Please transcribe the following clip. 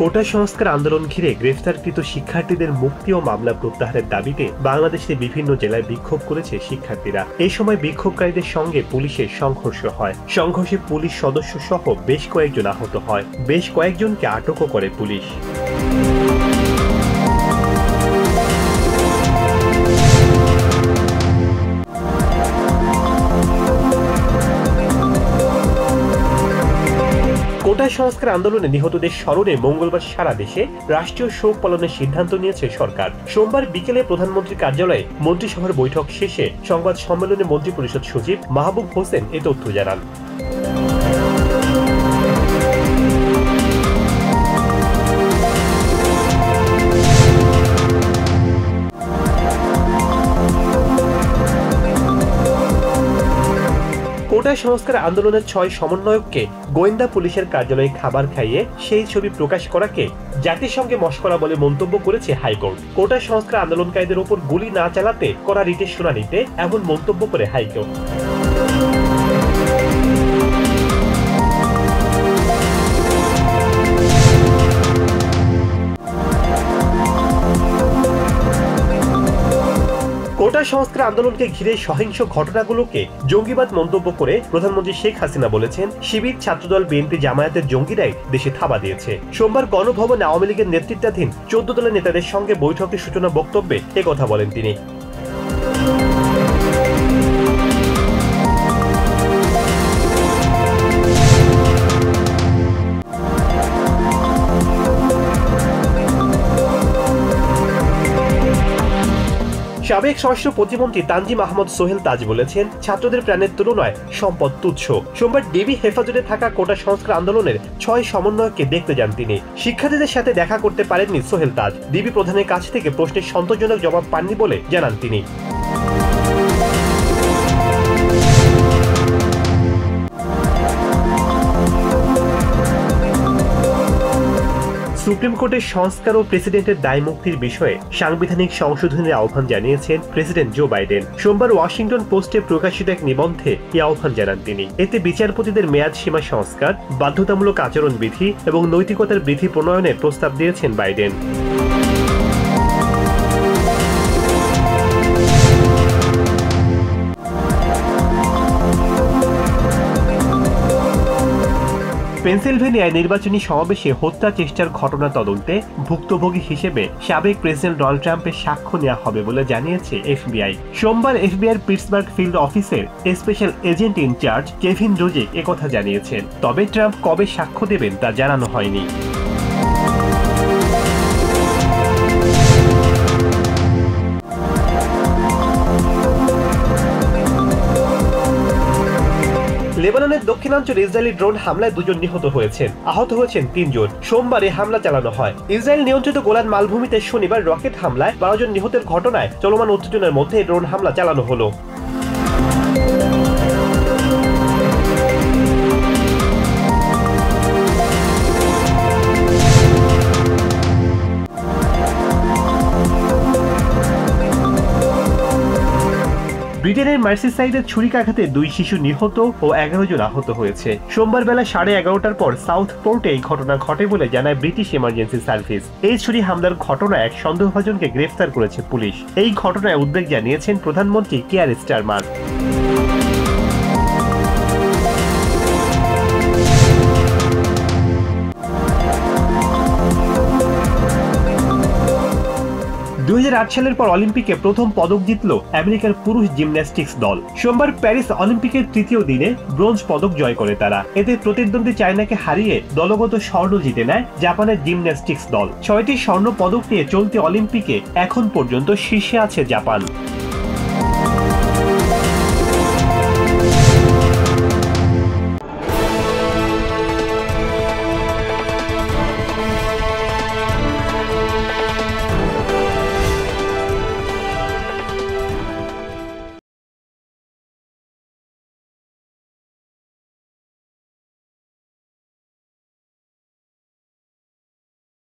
কোটা সংস্কার আন্দোলন ঘিরে গ্রেফতারকৃত শিক্ষার্থীদের মুক্তি ও মামলা প্রত্যাহারের দাবিতে বাংলাদেশের বিভিন্ন জেলায় বিক্ষোভ করেছে শিক্ষার্থীরা। এই সময় বিক্ষোভকারীদের সঙ্গে পুলিশের সংঘর্ষ হয়। সংঘর্ষে পুলিশ সদস্য সহ বেশ কয়েকজন আহত হয়। বেশ কয়েকজনকে আটকও করে পুলিশ। কোটা সংস্কার আন্দোলনে নিহতদের স্মরণে মঙ্গলবার সারা দেশে রাষ্ট্রীয় শোক পালনের সিদ্ধান্ত নিয়েছে সরকার। সোমবার বিকেলে প্রধানমন্ত্রীর কার্যালয়ে মন্ত্রিসভার বৈঠক শেষে সংবাদ সম্মেলনে মন্ত্রিপরিষদ সচিব মাহবুব হোসেন এ তথ্য জানান। কোটা সংস্কার আন্দোলনের 6 সমন্বয়ককে গোয়েন্দা পুলিশের কার্যালয়ে খাবার খাইয়ে সেই ছবি প্রকাশ করাকে জাতিসংঘে মশকরা বলে মন্তব্য করেছে হাইকোর্ট। কোটা সংস্কার আন্দোলনকারীদের ওপর গুলি না চালাতে করা রিটের শুনানিতে এমন মন্তব্য করে হাইকোর্ট। কোটা সংস্কার আন্দোলনকে ঘিরে সহিংস ঘটনাগুলোকে জঙ্গিবাদ মন্তব্য করে প্রধানমন্ত্রী শেখ হাসিনা বলেছেন, শিবির, ছাত্রদল, বিএনপি, জামায়াতের জঙ্গিরাই দেশে থাবা দিয়েছে। সোমবার গণভবনে আওয়ামী লীগের নেতৃত্বাধীন 14 দলের নেতাদের সঙ্গে বৈঠকের সূচনা বক্তব্যে একথা বলেন তিনি। সাবেক স্বরাষ্ট্র প্রতিমন্ত্রী তানজিম আহমদ সোহেল তাজ বলেছেন, ছাত্রদের প্রাণের তুলনায় সম্পদ তুচ্ছ। সোমবার ডিবি হেফাজতে থাকা কোটা সংস্কার আন্দোলনের 6 সমন্বয়ককে দেখতে যান তিনি। শিক্ষার্থীদের সাথে দেখা করতে পারেননি সোহেল তাজ। ডিবি প্রধানের কাছ থেকে প্রশ্নের সন্তোষজনক জবাব পাননি বলে জানান তিনি। সুপ্রিম কোর্টের সংস্কার ও প্রেসিডেন্টের দায় মুক্তির বিষয়ে সাংবিধানিক সংশোধনের আহ্বান জানিয়েছেন প্রেসিডেন্ট জো বাইডেন। সোমবার ওয়াশিংটন পোস্টে প্রকাশিত এক নিবন্ধে এই আহ্বান জানান তিনি। এতে বিচারপতিদের মেয়াদ সীমা সংস্কার, বাধ্যতামূলক আচরণ বিধি এবং নৈতিকতার বিধি প্রণয়নের প্রস্তাব দিয়েছেন বাইডেন। পেনসিলভেনিয়ায় নির্বাচনী সমাবেশে হত্যা চেষ্টার ঘটনা তদন্তে ভুক্তভোগী হিসেবে সাবেক প্রেসিডেন্ট ডোনাল্ড ট্রাম্পের সাক্ষ্য নেওয়া হবে বলে জানিয়েছে এফবিআই। সোমবার এফবিআইয়ের পিটসবার্গ ফিল্ড অফিসের স্পেশাল এজেন্ট ইনচার্জ কেভিন রোজেক একথা জানিয়েছেন। তবে ট্রাম্প কবে সাক্ষ্য দেবেন তা জানানো হয়নি। লেবাননের দক্ষিণাঞ্চলে ইসরায়েলি ড্রোন হামলায় 2 জন নিহত হয়েছেন, আহত হয়েছেন 3 জন। সোমবার এই হামলা চালানো হয়। ইসরায়েল নিয়ন্ত্রিত গোলান মালভূমিতে শনিবার রকেট হামলায় 12 জন নিহতের ঘটনায় চলমান উত্তেজনার মধ্যে ড্রোন হামলা চালানো হলো। ব্রিটেনের মার্সিসাইডের ছুরিকাঘাতে 2 শিশু নিহত ও 11 জন আহত হয়েছে। সোমবার বেলা 11:30টার পর সাউথ পোর্টে এই ঘটনা ঘটে বলে জানায় ব্রিটিশ ইমার্জেন্সি সার্ভিস। এই ছুরি হামলার ঘটনায় এক সন্দেহভাজনকে গ্রেফতার করেছে পুলিশ। এই ঘটনায় উদ্বেগ জানিয়েছেন প্রধানমন্ত্রী কিয়ার স্টারমার। 2008 সালের পর অলিম্পিকে প্রথম পদক জিতল আমেরিকার পুরুষ জিমন্যাস্টিক্স দল। সোমবার প্যারিস অলিম্পিকের তৃতীয় দিনে ব্রোঞ্জ পদক জয় করে তারা। এতে প্রতিদ্বন্দ্বী চায়নাকে হারিয়ে দলগত স্বর্ণ জিতে নেয় জাপানের জিমন্যাস্টিক্স দল। 6টি স্বর্ণ পদক নিয়ে চলতি অলিম্পিকে এখন পর্যন্ত শীর্ষে আছে জাপান।